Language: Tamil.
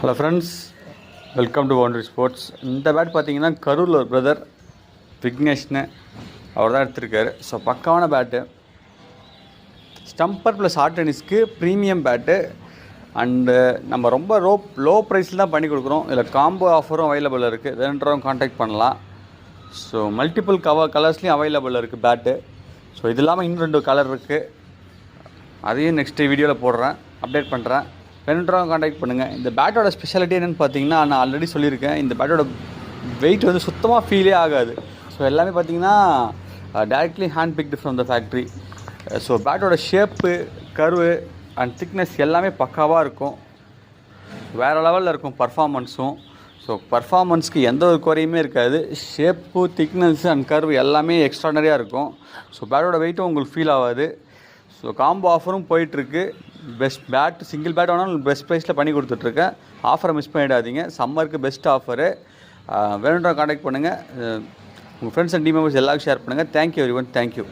Hello friends, welcome to boundary sports. இந்த பேட் பார்த்தீங்கன்னா கரூரில் ஒரு பிரதர் விக்னேஷ்னு அவர் தான் எடுத்திருக்காரு. ஸோ பக்காவான பேட்டு, ஸ்டம்பர் ப்ளஸ் ஹார்ட் டென்னிஸ்க்கு ப்ரீமியம் பேட்டு. அண்டு நம்ம ரொம்ப லோ ப்ரைஸில் தான் பண்ணி கொடுக்குறோம். இதில் காம்போ ஆஃபரும் அவைலபிள் இருக்குது. வேணுன்றவங்க காண்டாக்ட் பண்ணலாம். ஸோ மல்டிபிள் கலர்ஸ்லேயும் அவைலபிள் இருக்குது பேட்டு. ஸோ இது இல்லாமல் இன்னும் 2 கலர் இருக்குது. அதையும் நெக்ஸ்ட்டு வீடியோவில் போடுறேன், அப்டேட் பண்ணுறேன். வேணுன்றவங்க காண்டாக்ட் பண்ணுங்கள். இந்த பேட்டோட ஸ்பெஷாலிட்டி என்னென்னு பார்த்தீங்கன்னா, நான் ஆல்ரெடி சொல்லியிருக்கேன், இந்த பேட்டோட வெயிட் வந்து சுத்தமாக ஃபீலே ஆகாது. ஸோ எல்லாமே பார்த்தீங்கன்னா directly hand picked from the factory. So பேட்டோட ஷேப்பு, கர்வு அண்ட் திக்னஸ் எல்லாமே பக்காவாக இருக்கும். வேறு லெவலில் இருக்கும் பர்ஃபார்மன்ஸும். ஸோ பர்ஃபார்மன்ஸ்க்கு எந்த ஒரு குறையுமே இருக்காது. ஷேப்பு, திக்னஸ் அண்ட் கர்வு எல்லாமே எக்ஸ்ட்ரானரியாக இருக்கும். ஸோ பேட்டோட வெயிட்டும் உங்களுக்கு ஃபீல் ஆகாது. ஸோ காம்போ ஆஃபரும் போயிட்டுருக்கு. பெஸ்ட் பேட், சிங்கிள் பேட் வேணாலும் பெஸ்ட் ப்ரைஸில் பண்ணி கொடுத்துட்ருக்கேன். ஆஃபரை மிஸ் பண்ணிடாதீங்க. சம்மருக்கு பெஸ்ட் ஆஃபரு. வேணுன்ற காண்டாக்ட் பண்ணுங்கள். உங்கள் ஃப்ரெண்ட்ஸ் அண்ட் டீம் மெம்பர்ஸ் எல்லாருக்கும் ஷேர் பண்ணுங்கள். Thank you everyone. தேங்க்யூ.